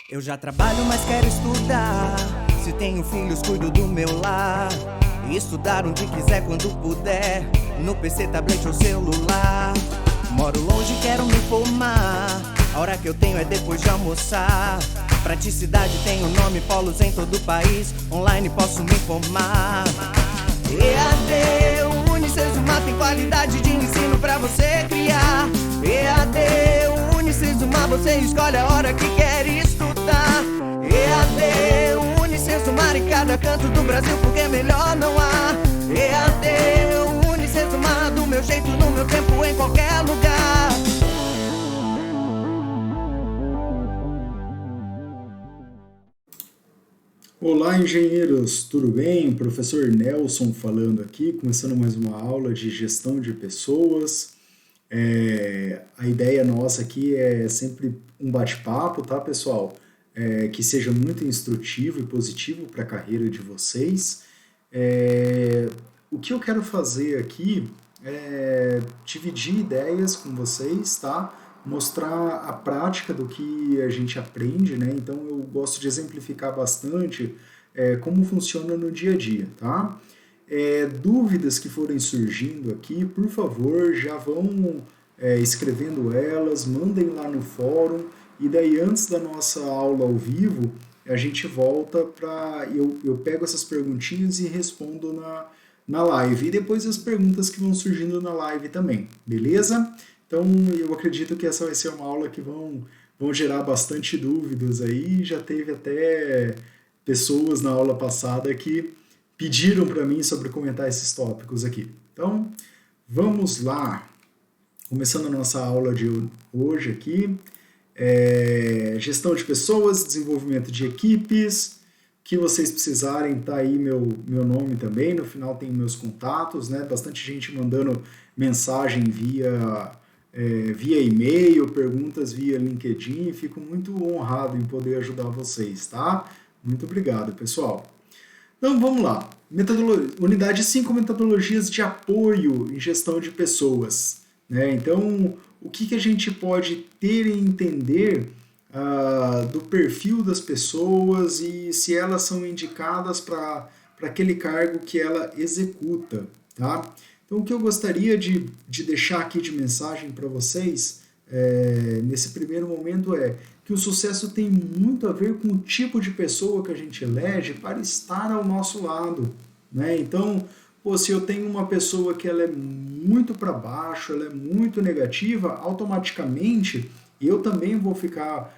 Eu já trabalho, mas quero estudar. Se tenho filhos, cuido do meu lar. E estudar onde quiser, quando puder. No PC, tablet ou celular. Moro longe, quero me formar. A hora que eu tenho é depois de almoçar. Praticidade tem o nome, polos em todo o país. Online posso me formar. EAD, Unicesumar tem qualidade de ensino pra você criar. EAD, Unicesumar, você escolhe a hora que quer estudar. EAD, Unicesumar em cada canto do Brasil, porque melhor não há. EAD, Unicesumar, do meu jeito, no meu tempo, em qualquer lugar. Olá, engenheiros, tudo bem? Professor Nelson falando aqui, começando mais uma aula de gestão de pessoas. A ideia nossa aqui é sempre um bate-papo, tá, pessoal? Que seja muito instrutivo e positivo para a carreira de vocês. O que eu quero fazer aqui é dividir ideias com vocês, tá? Mostrar a prática do que a gente aprende, né? Então eu gosto de exemplificar bastante como funciona no dia a dia, tá? Dúvidas que forem surgindo aqui, por favor, já vão escrevendo elas, mandem lá no fórum, e daí antes da nossa aula ao vivo, a gente volta para... Eu pego essas perguntinhas e respondo na live, e depois as perguntas que vão surgindo na live também, beleza? Então, eu acredito que essa vai ser uma aula que vão gerar bastante dúvidas aí. Já teve até pessoas na aula passada que pediram para mim sobre comentar esses tópicos aqui. Então, vamos lá. Começando a nossa aula de hoje aqui. Gestão de pessoas, desenvolvimento de equipes. O que vocês precisarem, tá aí meu nome também. No final tem meus contatos, né? Bastante gente mandando mensagem via e-mail, perguntas via LinkedIn. Fico muito honrado em poder ajudar vocês, tá? Muito obrigado, pessoal. Então, vamos lá. Unidade 5, metodologias de apoio em gestão de pessoas, né? Então, o que a gente pode ter e entender do perfil das pessoas e se elas são indicadas para aquele cargo que ela executa, tá? Então, o que eu gostaria de deixar aqui de mensagem para vocês nesse primeiro momento é que o sucesso tem muito a ver com o tipo de pessoa que a gente elege para estar ao nosso lado, né? Então, se eu tenho uma pessoa que ela é muito para baixo, ela é muito negativa, automaticamente eu também vou ficar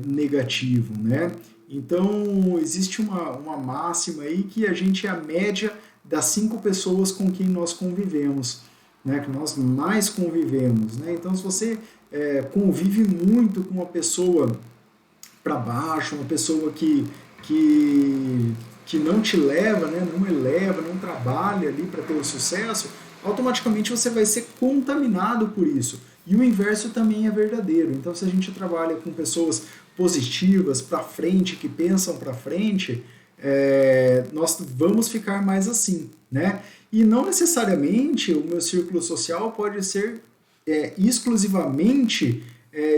negativo, né? Então, existe uma máxima aí que a gente é a média das 5 pessoas com quem nós convivemos, né, que nós mais convivemos, né? Então, se você convive muito com uma pessoa para baixo, uma pessoa que não te leva, né, não eleva, não trabalha ali para ter o sucesso, automaticamente você vai ser contaminado por isso. E o inverso também é verdadeiro. Então, se a gente trabalha com pessoas positivas, para frente, que pensam para frente, nós vamos ficar mais assim, né? E não necessariamente o meu círculo social pode ser exclusivamente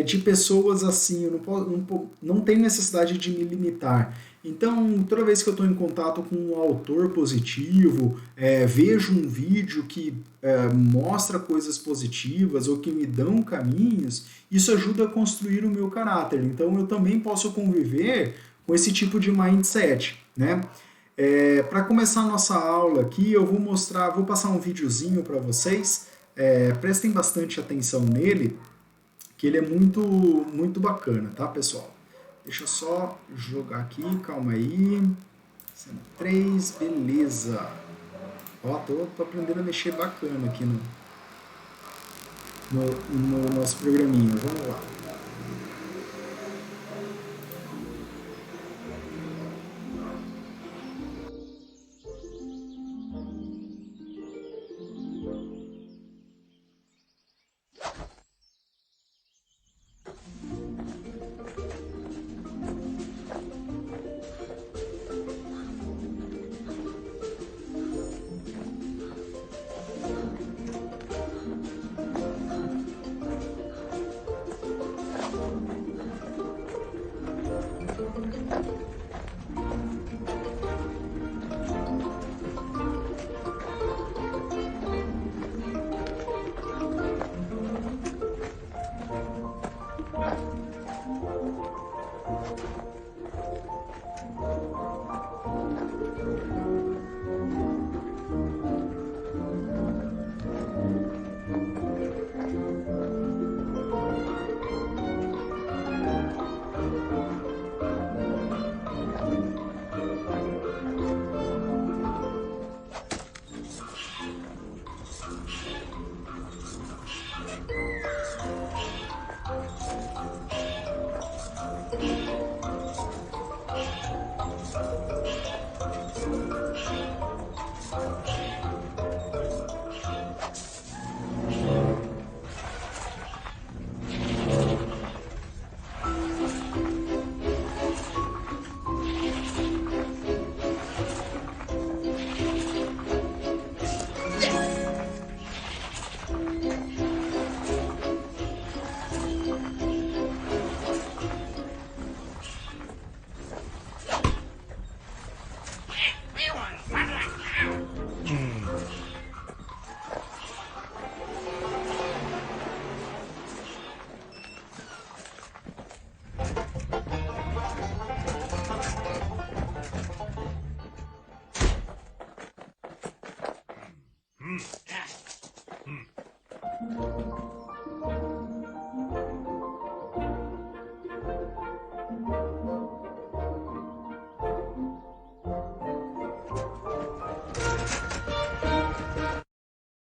de pessoas assim. Eu não tenho necessidade de me limitar. Então, toda vez que eu estou em contato com um autor positivo, vejo um vídeo que mostra coisas positivas ou que me dão caminhos, isso ajuda a construir o meu caráter. Então, eu também posso conviver com esse tipo de mindset, né? Para começar a nossa aula aqui, eu vou passar um videozinho para vocês. Prestem bastante atenção nele, que ele é muito, muito bacana, tá, pessoal? Deixa eu só jogar aqui, calma aí. Cena 3, beleza. Ó, tô aprendendo a mexer bacana aqui no nosso programinha. Vamos lá.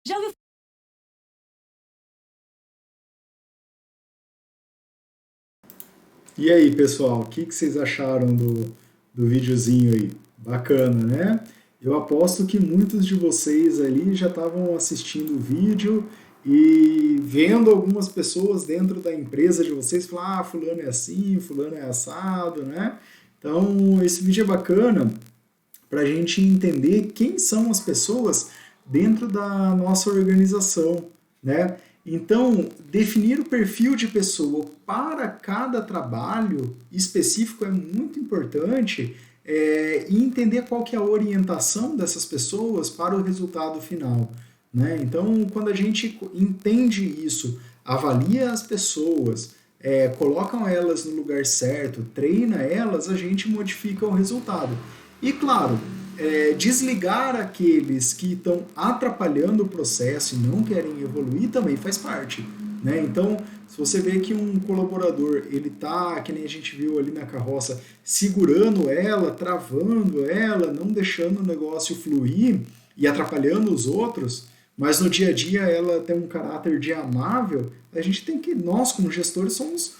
Já ouviu? E aí, pessoal, o que vocês acharam do videozinho aí? Bacana, né? Eu aposto que muitos de vocês ali já estavam assistindo o vídeo e vendo algumas pessoas dentro da empresa de vocês falar, ah, fulano é assim, fulano é assado, né? Então, esse vídeo é bacana para a gente entender quem são as pessoas dentro da nossa organização, né? Então, definir o perfil de pessoa para cada trabalho específico é muito importante, e entender qual que é a orientação dessas pessoas para o resultado final, né? Então, quando a gente entende isso, avalia as pessoas, colocam elas no lugar certo, treina elas, a gente modifica o resultado. E claro, desligar aqueles que estão atrapalhando o processo e não querem evoluir também faz parte, né? Então, se você vê que um colaborador, ele tá, que nem a gente viu ali na carroça, segurando ela, travando ela, não deixando o negócio fluir e atrapalhando os outros, mas no dia a dia ela tem um caráter de amável, a gente tem que, nós como gestores somos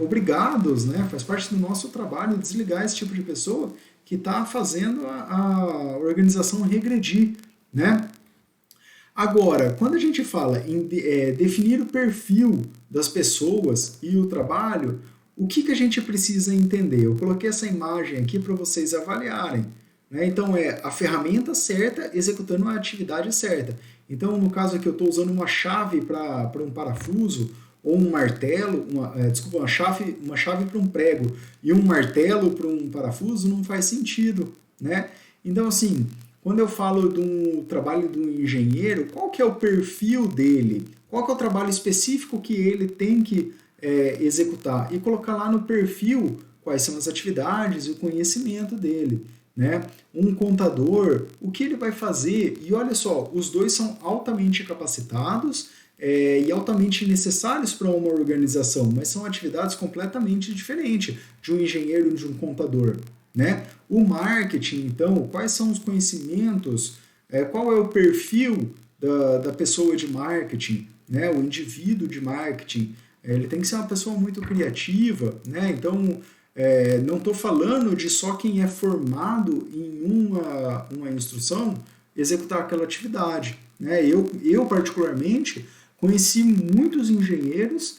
obrigados, né? Faz parte do nosso trabalho desligar esse tipo de pessoa que está fazendo a organização regredir, né? Agora, quando a gente fala em definir o perfil das pessoas e o trabalho, o que a gente precisa entender? Eu coloquei essa imagem aqui para vocês avaliarem, né? Então, é a ferramenta certa executando a atividade certa. Então, no caso aqui, eu estou usando uma chave para um parafuso, ou um martelo, uma chave para um prego e um martelo para um parafuso, não faz sentido, né? Então, assim, quando eu falo do trabalho do engenheiro, qual que é o perfil dele? Qual que é o trabalho específico que ele tem que executar? E colocar lá no perfil quais são as atividades e o conhecimento dele, né? Um contador, o que ele vai fazer? E olha só, os dois são altamente capacitados, e altamente necessários para uma organização, mas são atividades completamente diferentes de um engenheiro e de um contador, né? O marketing, então, quais são os conhecimentos, qual é o perfil da pessoa de marketing, né? O indivíduo de marketing, ele tem que ser uma pessoa muito criativa, né? Então, não estou falando de só quem é formado em uma instrução executar aquela atividade, né? Eu particularmente, conheci muitos engenheiros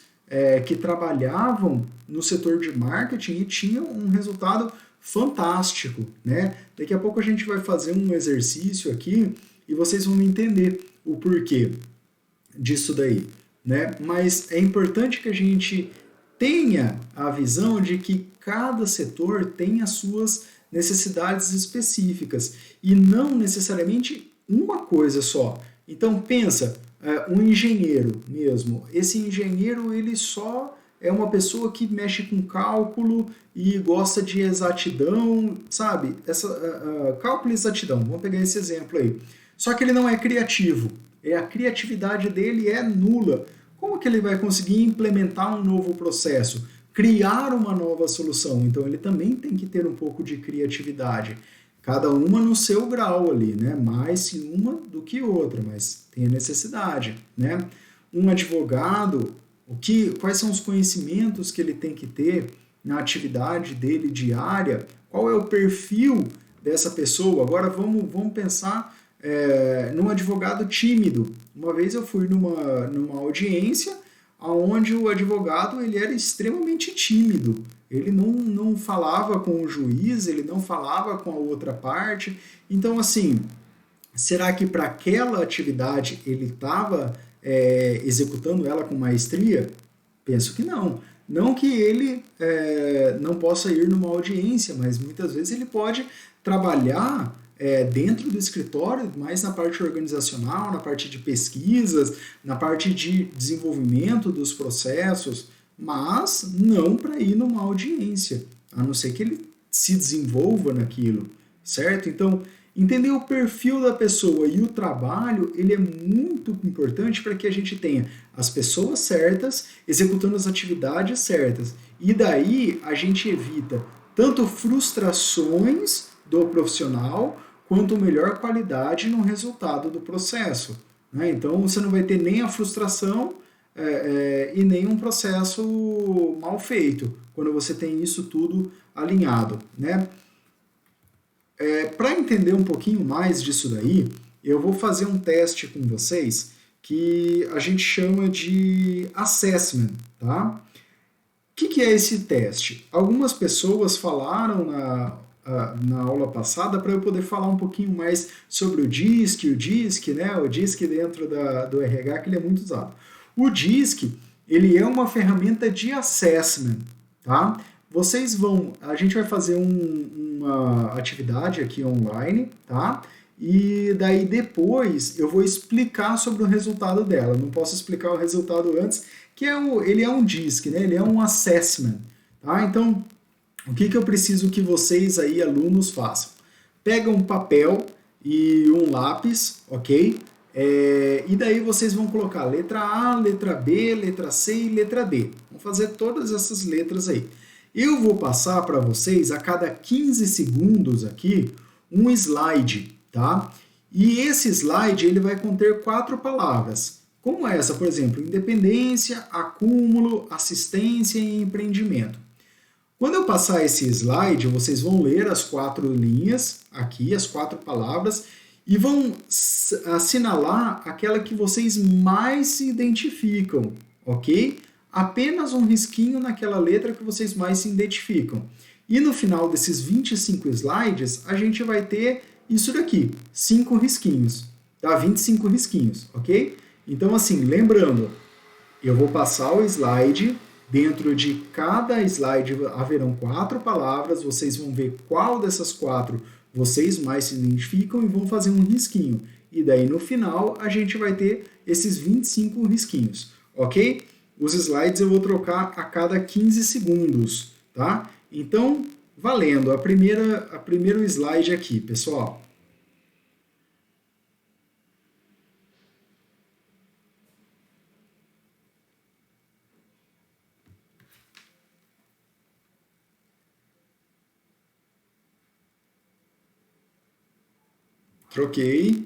que trabalhavam no setor de marketing e tinham um resultado fantástico, né? Daqui a pouco a gente vai fazer um exercício aqui e vocês vão entender o porquê disso daí, né? Mas é importante que a gente tenha a visão de que cada setor tem as suas necessidades específicas e não necessariamente uma coisa só. Então pensa, um engenheiro mesmo, esse engenheiro ele só é uma pessoa que mexe com cálculo e gosta de exatidão, sabe? Cálculo e exatidão, vamos pegar esse exemplo aí. Só que ele não é criativo, a criatividade dele é nula. Como que ele vai conseguir implementar um novo processo? Criar uma nova solução? Então ele também tem que ter um pouco de criatividade. Cada uma no seu grau ali, né? Mais uma do que outra, mas tem a necessidade, né? Um advogado, quais são os conhecimentos que ele tem que ter na atividade dele diária? Qual é o perfil dessa pessoa? Agora vamos pensar num advogado tímido. Uma vez eu fui numa audiência onde o advogado ele era extremamente tímido. Ele não falava com o juiz, ele não falava com a outra parte. Então, assim, Será que para aquela atividade ele estava executando ela com maestria? Penso que não. Não que ele não possa ir numa audiência, mas muitas vezes ele pode trabalhar dentro do escritório, mais na parte organizacional, na parte de pesquisas, na parte de desenvolvimento dos processos, mas não para ir numa audiência, a não ser que ele se desenvolva naquilo, certo? Então, entender o perfil da pessoa e o trabalho, ele é muito importante para que a gente tenha as pessoas certas executando as atividades certas. E daí a gente evita tanto frustrações do profissional quanto melhor qualidade no resultado do processo. Né? Então você não vai ter nem a frustração e nem um processo mal feito quando você tem isso tudo alinhado. Né? Para entender um pouquinho mais disso daí, eu vou fazer um teste com vocês que a gente chama de assessment, tá? O que é esse teste? Algumas pessoas falaram na aula passada para eu poder falar um pouquinho mais sobre o DISC, né? O DISC dentro do RH, que ele é muito usado. O DISC, ele é uma ferramenta de assessment, tá? A gente vai fazer uma atividade aqui online, tá? E daí depois eu vou explicar sobre o resultado dela. Não posso explicar o resultado antes, que ele é um DISC, né? Ele é um assessment, tá? Então, o que eu preciso que vocês aí, alunos, façam? Pega um papel e um lápis, ok? E daí vocês vão colocar letra A, letra B, letra C e letra D. Vamos fazer todas essas letras aí. Eu vou passar para vocês a cada 15 segundos aqui um slide, tá? E esse slide ele vai conter 4 palavras. Como essa, por exemplo, independência, acúmulo, assistência e empreendimento. Quando eu passar esse slide, vocês vão ler as 4 linhas aqui, as 4 palavras, e vão assinalar aquela que vocês mais se identificam, ok? Apenas um risquinho naquela letra que vocês mais se identificam. E no final desses 25 slides, a gente vai ter isso daqui, 5 risquinhos, tá? 25 risquinhos, ok? Então, assim, lembrando, eu vou passar o slide, dentro de cada slide haverão 4 palavras, vocês vão ver qual dessas 4 vocês mais se identificam e vão fazer um risquinho. E daí no final a gente vai ter esses 25 risquinhos, ok? Os slides eu vou trocar a cada 15 segundos, tá? Então, valendo, a primeiro slide aqui, pessoal. Troquei.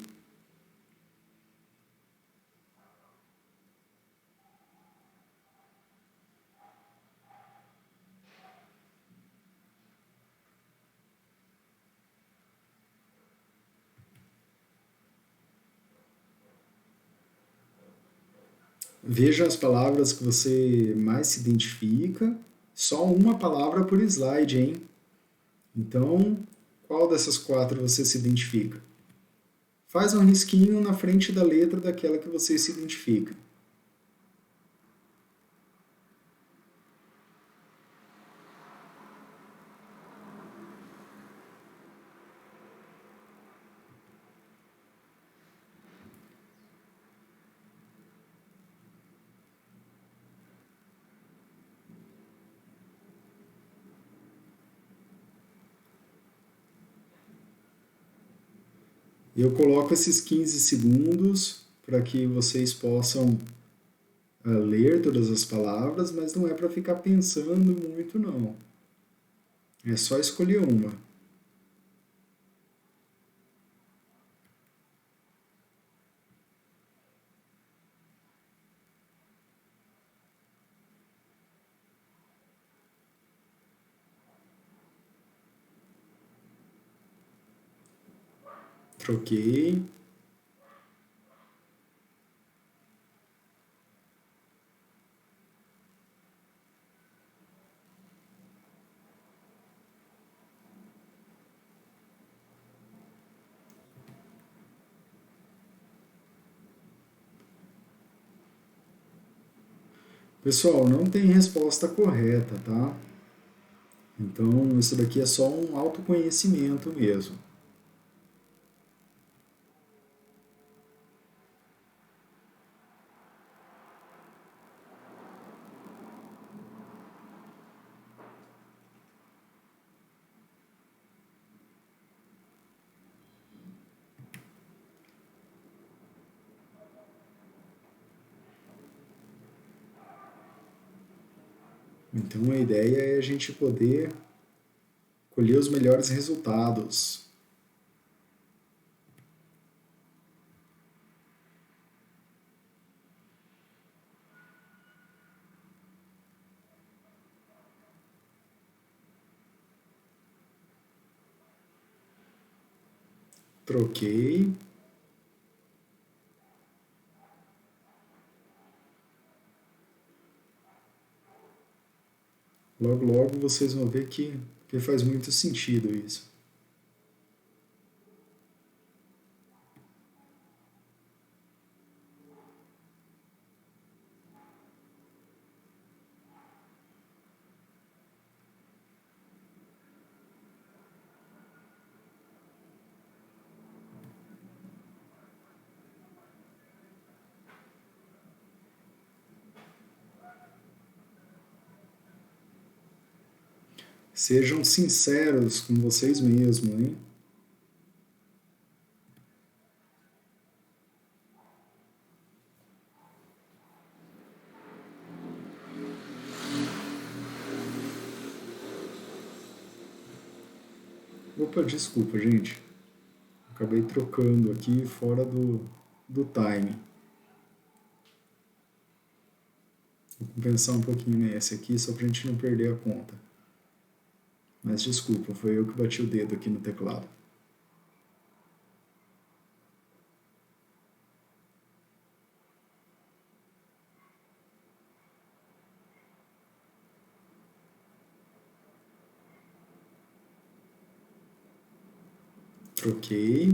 Veja as palavras que você mais se identifica. Só uma palavra por slide, hein? Então, qual dessas 4 você se identifica? Faz um risquinho na frente da letra daquela que você se identifica. Eu coloco esses 15 segundos para que vocês possam ler todas as palavras, mas não é para ficar pensando muito, não. É só escolher uma. Troquei. Pessoal, não tem resposta correta, tá? Então, isso daqui é só um autoconhecimento mesmo. Então, a ideia é a gente poder colher os melhores resultados. Troquei. Logo, logo vocês vão ver que faz muito sentido isso. Sejam sinceros com vocês mesmos, hein? Opa, desculpa, gente. Acabei trocando aqui fora do time. Vou pensar um pouquinho nesse aqui, só pra gente não perder a conta. Mas desculpa, foi eu que bati o dedo aqui no teclado. Troquei.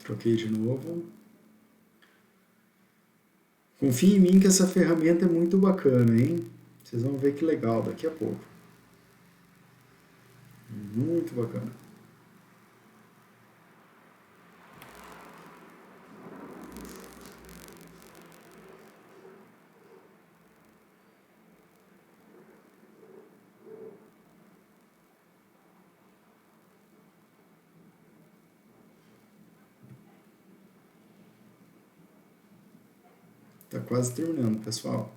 Troquei de novo. Confie em mim que essa ferramenta é muito bacana, hein? Vocês vão ver que legal daqui a pouco. Muito bacana. Tá quase terminando, pessoal.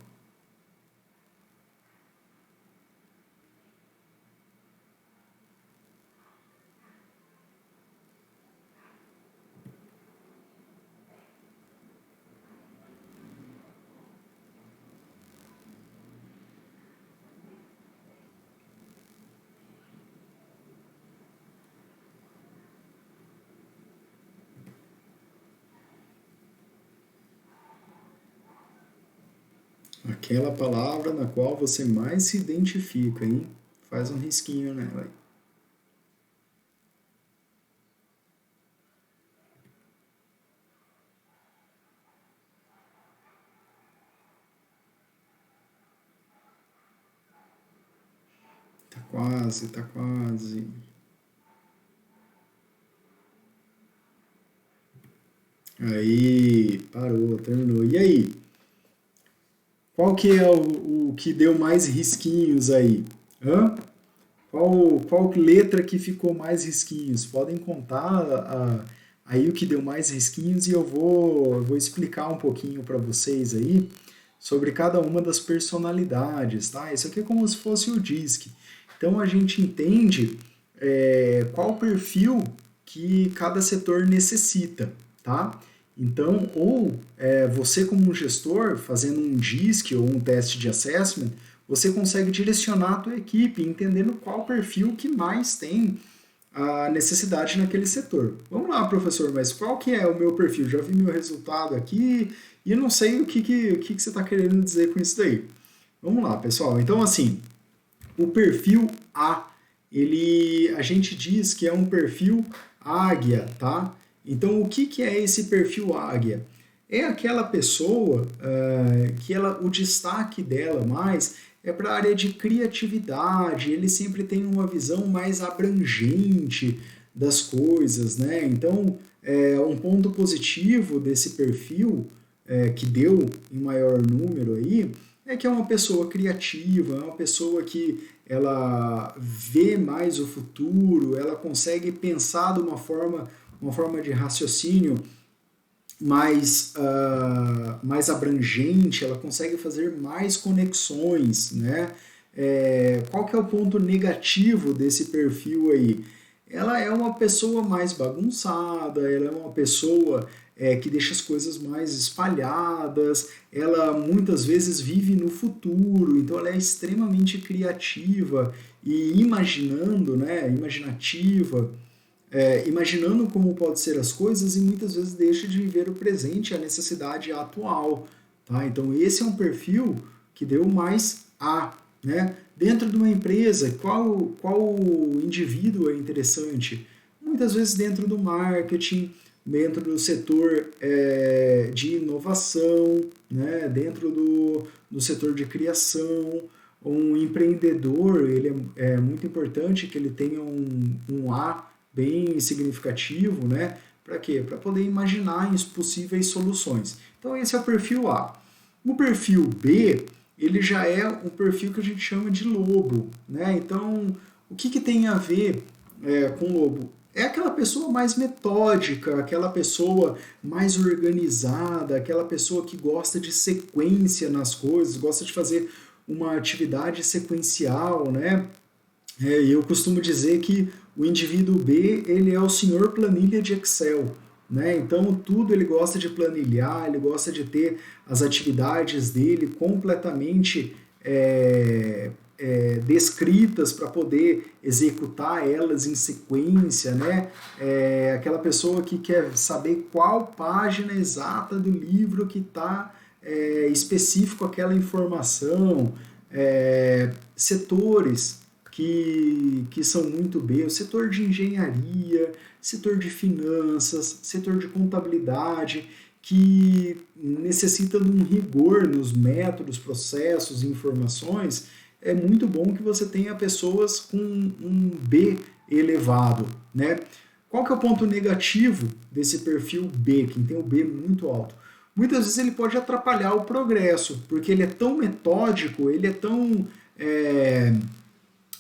Aquela palavra na qual você mais se identifica, hein? Faz um risquinho nela aí. Tá quase, tá quase. Aí, parou, terminou. E aí? Qual que é o que deu mais risquinhos aí? Hã? Qual letra que ficou mais risquinhos? Podem contar aí o que deu mais risquinhos e eu vou explicar um pouquinho para vocês aí sobre cada uma das personalidades, tá? Isso aqui é como se fosse o DISC. Então a gente entende qual perfil que cada setor necessita, tá? Então, você como um gestor, fazendo um DISC ou um teste de assessment, você consegue direcionar a tua equipe, entendendo qual perfil que mais tem a necessidade naquele setor. Vamos lá, professor, mas qual que é o meu perfil? Já vi meu resultado aqui e não sei o que você está querendo dizer com isso daí. Vamos lá, pessoal. Então, assim, o perfil A, a gente diz que é um perfil águia, tá? Então, o que é esse perfil águia? É aquela pessoa o destaque dela mais é para a área de criatividade, ele sempre tem uma visão mais abrangente das coisas, né? Então, um ponto positivo desse perfil, que deu em maior número aí, é que é uma pessoa criativa, é uma pessoa que ela vê mais o futuro, ela consegue pensar de uma forma de raciocínio mais abrangente, ela consegue fazer mais conexões, né? Qual que é o ponto negativo desse perfil aí? Ela é uma pessoa mais bagunçada, ela é uma pessoa que deixa as coisas mais espalhadas, ela muitas vezes vive no futuro, então ela é extremamente criativa e imaginando, né, imaginativa, imaginando como pode ser as coisas e muitas vezes deixa de viver o presente, a necessidade atual. Tá? Então esse é um perfil que deu mais A. Né? Dentro de uma empresa, qual indivíduo é interessante? Muitas vezes dentro do marketing, dentro do setor de inovação, né? Dentro do setor de criação. Um empreendedor, ele é muito importante que ele tenha um A bem significativo, né? Para quê? Para poder imaginar as possíveis soluções. Então esse é o perfil A. O perfil B, ele já é um perfil que a gente chama de lobo, né? Então, o que tem a ver com lobo? É aquela pessoa mais metódica, aquela pessoa mais organizada, aquela pessoa que gosta de sequência nas coisas, gosta de fazer uma atividade sequencial, né? Eu costumo dizer que o indivíduo B, ele é o senhor planilha de Excel, né? Então, tudo ele gosta de planilhar, ele gosta de ter as atividades dele completamente descritas para poder executar elas em sequência, né? Aquela pessoa que quer saber qual página exata do livro que está específico aquela informação, setores que são muito B, o setor de engenharia, setor de finanças, setor de contabilidade, que necessita de um rigor nos métodos, processos e informações. É muito bom que você tenha pessoas com um B elevado, né? Qual que é o ponto negativo desse perfil B, quem tem o B muito alto? Muitas vezes ele pode atrapalhar o progresso, porque ele é tão metódico, ele é tão...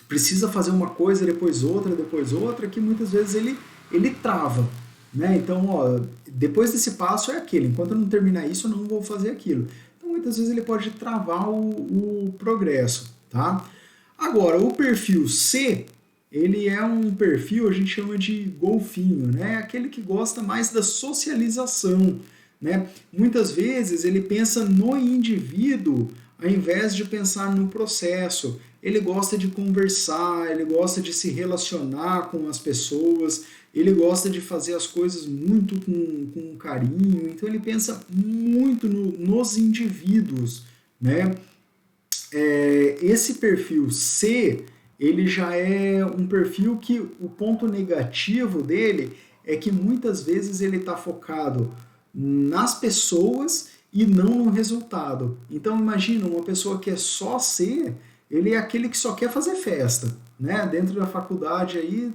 precisa fazer uma coisa, depois outra, que muitas vezes ele trava. Né? Então, depois desse passo é aquele, enquanto eu não terminar isso, eu não vou fazer aquilo. Então, muitas vezes ele pode travar o progresso. Tá? Agora, o perfil C, ele é um perfil, a gente chama de golfinho, né? Aquele que gosta mais da socialização. Né? Muitas vezes ele pensa no indivíduo ao invés de pensar no processo. Ele gosta de conversar, ele gosta de se relacionar com as pessoas, ele gosta de fazer as coisas muito com carinho, então ele pensa muito nos indivíduos. Né? Esse perfil C, ele já é um perfil que o ponto negativo dele é que muitas vezes ele está focado nas pessoas e não no resultado. Então imagina, uma pessoa que é só C, ele é aquele que só quer fazer festa, né? Dentro da faculdade aí,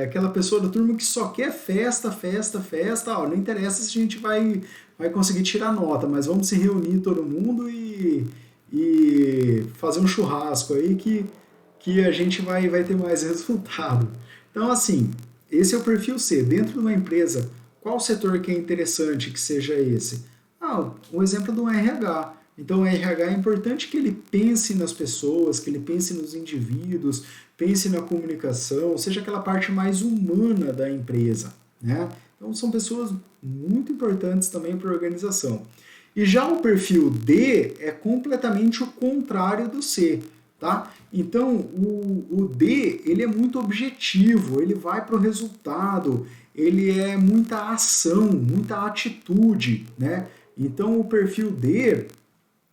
aquela pessoa da turma que só quer festa, não interessa se a gente vai conseguir tirar nota, mas vamos se reunir todo mundo e fazer um churrasco aí que a gente vai ter mais resultado. Então assim, esse é o perfil C. Dentro de uma empresa, qual setor que é interessante que seja esse? Um exemplo do RH. Então, o RH é importante que ele pense nas pessoas, que ele pense nos indivíduos, pense na comunicação, seja aquela parte mais humana da empresa. Né? Então, são pessoas muito importantes também para a organização. E já o perfil D é completamente o contrário do C. Tá? Então, o D, ele é muito objetivo, ele vai para o resultado, ele é muita ação, muita atitude, né? Então, o perfil D,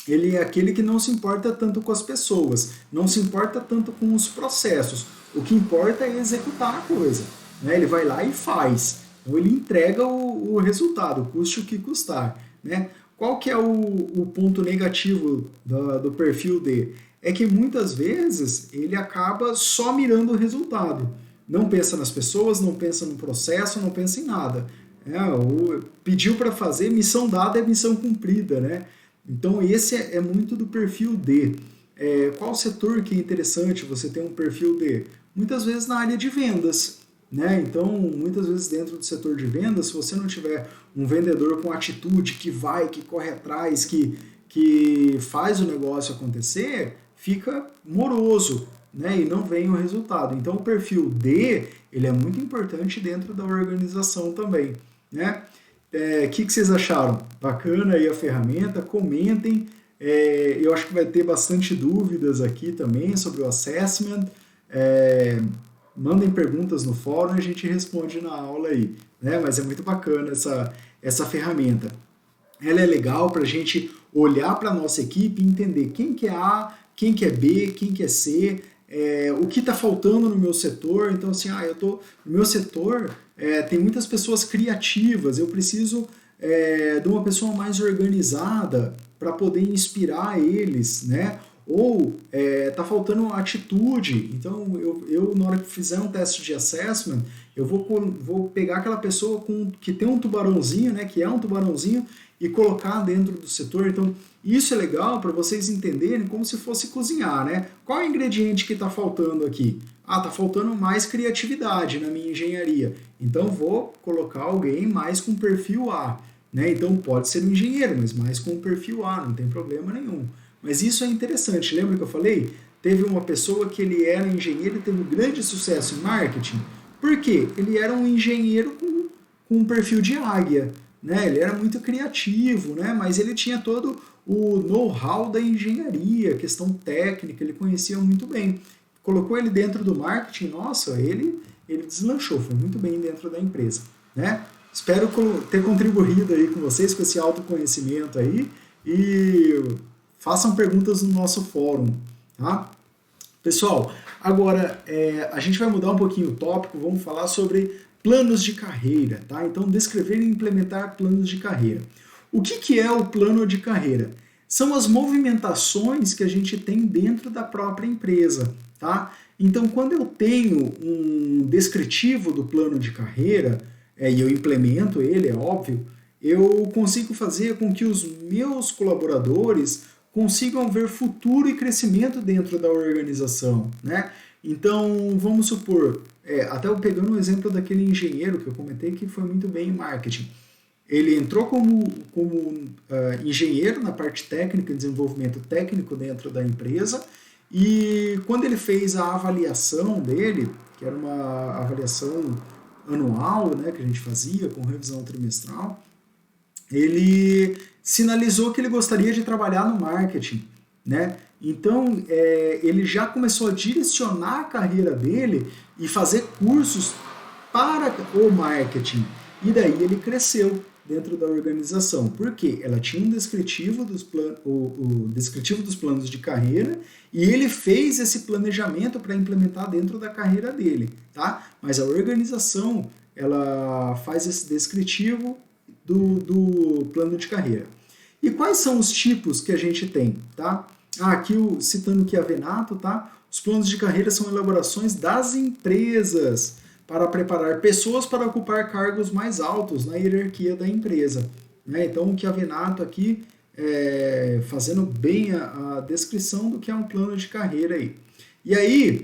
ele é aquele que não se importa tanto com as pessoas, não se importa tanto com os processos. O que importa é executar a coisa, né? Ele vai lá e faz. Então ele entrega o resultado, custe o que custar, né? Qual que é o ponto negativo do perfil D? É que muitas vezes ele acaba só mirando o resultado. Não pensa nas pessoas, não pensa no processo, não pensa em nada. Pediu para fazer, missão dada é missão cumprida, né? Então esse é muito do perfil D. Qual setor que é interessante você ter um perfil D? Muitas vezes na área de vendas, né? Então, muitas vezes dentro do setor de vendas, se você não tiver um vendedor com atitude, que vai, que corre atrás, que faz o negócio acontecer, fica moroso, né? E não vem o resultado. Então, o perfil D, ele é muito importante dentro da organização também, né? Que vocês acharam? Bacana aí a ferramenta? Comentem. Eu acho que vai ter bastante dúvidas aqui também sobre o assessment. Mandem perguntas no fórum e a gente responde na aula aí, né? Mas é muito bacana essa ferramenta. Ela é legal para a gente olhar para a nossa equipe e entender quem que é A, quem que é B, quem que é C, o que está faltando no meu setor. Então, assim, no meu setor tem muitas pessoas criativas, eu preciso de uma pessoa mais organizada para poder inspirar eles, né? Ou tá faltando atitude. Então, eu na hora que fizer um teste de assessment, eu vou pegar aquela pessoa que tem um tubarãozinho, né, que é um tubarãozinho, e colocar dentro do setor. Então, isso é legal para vocês entenderem como se fosse cozinhar, né? Qual é o ingrediente que está faltando aqui? Tá faltando mais criatividade na minha engenharia. Então, vou colocar alguém mais com perfil A, né? Então, pode ser um engenheiro, mas mais com perfil A, não tem problema nenhum. Mas isso é interessante. Lembra que eu falei? Teve uma pessoa que ele era engenheiro e teve um grande sucesso em marketing. Por quê? Ele era um engenheiro com um perfil de águia, né? Ele era muito criativo, né? Mas ele tinha todo o know-how da engenharia, questão técnica, ele conhecia muito bem. Colocou ele dentro do marketing, nossa, ele deslanchou, foi muito bem dentro da empresa, né? Espero ter contribuído aí com vocês com esse autoconhecimento aí e façam perguntas no nosso fórum, tá? Pessoal, agora a gente vai mudar um pouquinho o tópico, vamos falar sobre planos de carreira, tá? Então, descrever e implementar planos de carreira. O que é o plano de carreira? São as movimentações que a gente tem dentro da própria empresa, tá? Então, quando eu tenho um descritivo do plano de carreira, e eu implemento ele, é óbvio, eu consigo fazer com que os meus colaboradores consigam ver futuro e crescimento dentro da organização, né? Então, vamos supor, até eu pegando o exemplo daquele engenheiro que eu comentei que foi muito bem em marketing. Ele entrou como engenheiro na parte técnica, desenvolvimento técnico dentro da empresa, e quando ele fez a avaliação dele, que era uma avaliação anual, né, que a gente fazia com revisão trimestral, ele sinalizou que ele gostaria de trabalhar no marketing, né? Então, ele já começou a direcionar a carreira dele e fazer cursos para o marketing. E daí ele cresceu dentro da organização. Por quê? Ela tinha um descritivo o descritivo dos planos de carreira e ele fez esse planejamento para implementar dentro da carreira dele, tá? Mas a organização, ela faz esse descritivo do plano de carreira. E quais são os tipos que a gente tem, tá? Aqui citando aqui a Venato, tá? Os planos de carreira são elaborações das empresas para preparar pessoas para ocupar cargos mais altos na hierarquia da empresa, né? Então, o que a Venato aqui, fazendo bem a descrição do que é um plano de carreira aí. E aí,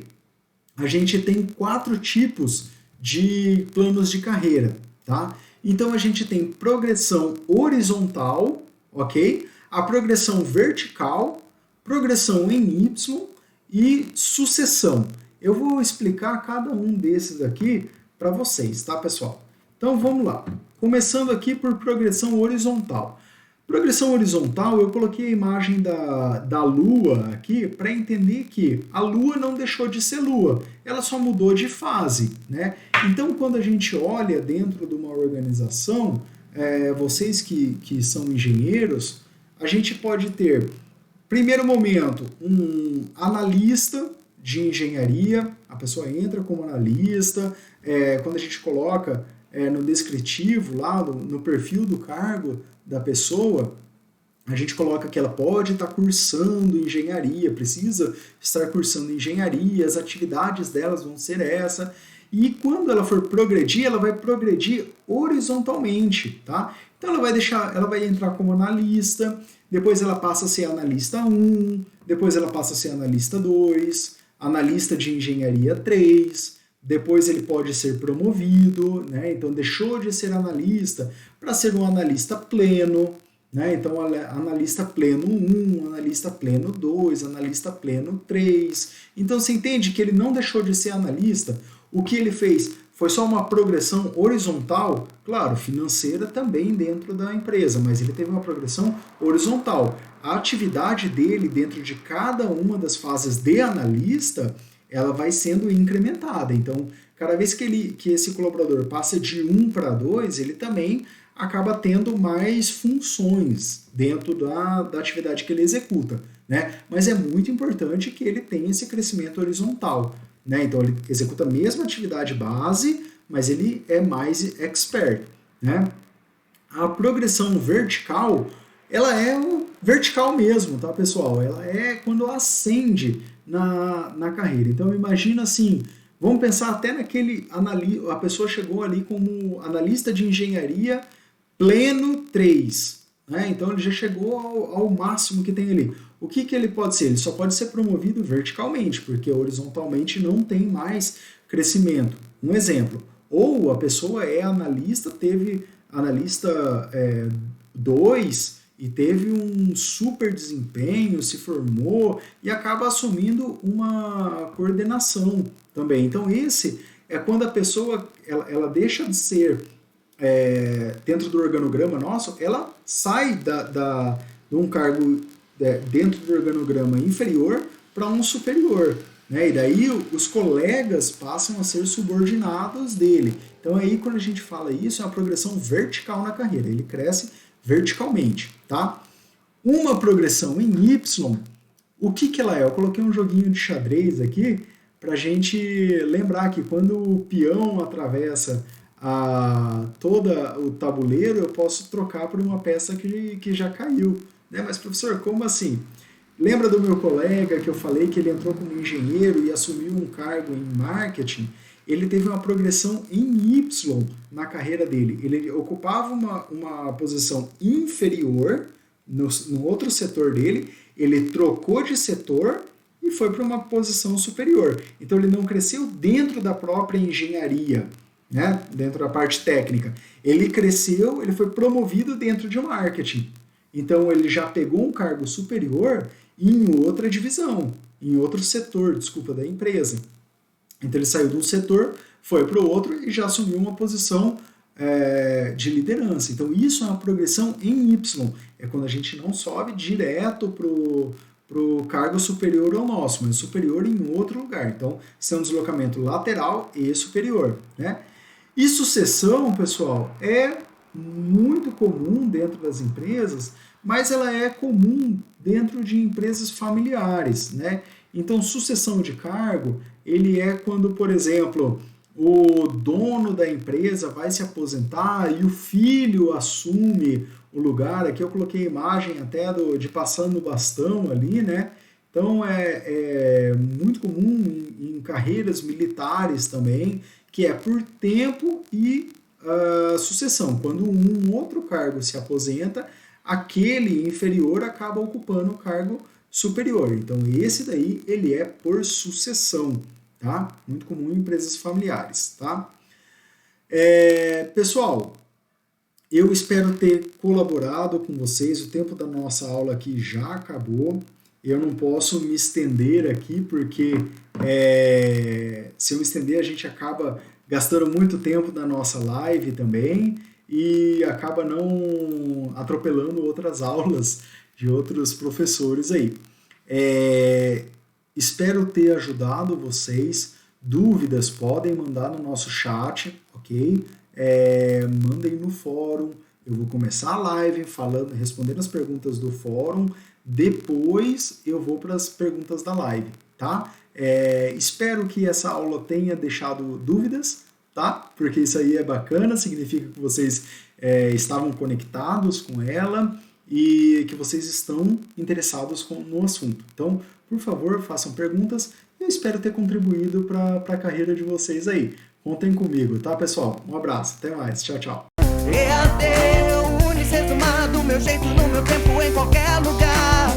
a gente tem 4 tipos de planos de carreira, tá? Então, a gente tem progressão horizontal, ok? A progressão vertical, progressão em Y e sucessão. Eu vou explicar cada um desses aqui para vocês, tá, pessoal? Então, vamos lá. Começando aqui por progressão horizontal. Progressão horizontal, eu coloquei a imagem da Lua aqui para entender que a Lua não deixou de ser Lua, ela só mudou de fase, né? Então, quando a gente olha dentro de uma organização, vocês que são engenheiros, a gente pode ter Primeiro momento, um analista de engenharia, a pessoa entra como analista, quando a gente coloca no descritivo, lá no perfil do cargo da pessoa, a gente coloca que ela pode estar cursando engenharia, precisa estar cursando engenharia, as atividades delas vão ser essa, e quando ela for progredir, ela vai progredir horizontalmente, tá? Então ela vai entrar como analista, depois ela passa a ser analista 1, depois ela passa a ser analista 2, analista de engenharia 3, depois ele pode ser promovido, né? Então deixou de ser analista para ser um analista pleno, né? Então, analista pleno 1, analista pleno 2, analista pleno 3. Então, você entende que ele não deixou de ser analista. O que ele fez foi só uma progressão horizontal, claro, financeira também dentro da empresa, mas ele teve uma progressão horizontal. A atividade dele dentro de cada uma das fases de analista, ela vai sendo incrementada. Então, cada vez que esse colaborador passa de 1 para 2, ele também acaba tendo mais funções dentro da atividade que ele executa, né? Mas é muito importante que ele tenha esse crescimento horizontal, né? Então ele executa a mesma atividade base, mas ele é mais expert, né? A progressão vertical, ela é vertical mesmo, tá, pessoal? Ela é quando ascende na carreira. Então imagina assim, vamos pensar até naquele a pessoa chegou ali como analista de engenharia pleno 3, né? Então ele já chegou ao máximo que tem ali. O que ele pode ser? Ele só pode ser promovido verticalmente, porque horizontalmente não tem mais crescimento. Um exemplo, ou a pessoa é analista, teve analista 2 e teve um super desempenho, se formou e acaba assumindo uma coordenação também. Então esse é quando a pessoa ela deixa de ser dentro do organograma nosso, ela sai de um cargo dentro do organograma inferior para um superior, né? E daí os colegas passam a ser subordinados dele. Então aí quando a gente fala isso, é uma progressão vertical na carreira, ele cresce verticalmente, tá? Uma progressão em Y, o que ela é? Eu coloquei um joguinho de xadrez aqui para a gente lembrar que quando o peão atravessa todo o tabuleiro, eu posso trocar por uma peça que já caiu, né? Mas professor, como assim? Lembra do meu colega que eu falei que ele entrou como engenheiro e assumiu um cargo em marketing? Ele teve uma progressão em Y na carreira dele. Ele ocupava uma posição inferior no outro setor dele, ele trocou de setor e foi para uma posição superior. Então ele não cresceu dentro da própria engenharia, né? Dentro da parte técnica. Ele cresceu, ele foi promovido dentro de marketing. Então ele já pegou um cargo superior em outra divisão, em outro setor, desculpa, da empresa. Então ele saiu de um setor, foi para o outro e já assumiu uma posição de liderança. Então isso é uma progressão em Y. É quando a gente não sobe direto para o cargo superior ao nosso, mas superior em outro lugar. Então isso é um deslocamento lateral e superior, né? E sucessão, pessoal, é muito comum dentro das empresas, mas ela é comum dentro de empresas familiares, né? Então, sucessão de cargo, ele é quando, por exemplo, o dono da empresa vai se aposentar e o filho assume o lugar. Aqui eu coloquei a imagem até de passando o bastão ali, né? Então, é muito comum em carreiras militares também, que é por tempo e sucessão. Quando um outro cargo se aposenta, aquele inferior acaba ocupando o cargo superior. Então, esse daí, ele é por sucessão, tá? Muito comum em empresas familiares, tá? Pessoal, eu espero ter colaborado com vocês. O tempo da nossa aula aqui já acabou. Eu não posso me estender aqui, porque se eu me estender, a gente acaba gastando muito tempo da nossa live também e acaba não atropelando outras aulas de outros professores aí. Espero ter ajudado vocês. Dúvidas podem mandar no nosso chat, ok? Mandem no fórum, Eu vou começar a live falando, respondendo as perguntas do fórum, depois eu vou para as perguntas da live, tá? Espero que essa aula tenha deixado dúvidas, tá? Porque isso aí é bacana, significa que vocês estavam conectados com ela e que vocês estão interessados no assunto. Então, por favor, façam perguntas. Eu espero ter contribuído para a carreira de vocês aí. Contem comigo, tá, pessoal? Um abraço, até mais. Tchau, tchau. EAD, do meu jeito, no meu tempo, em qualquer lugar.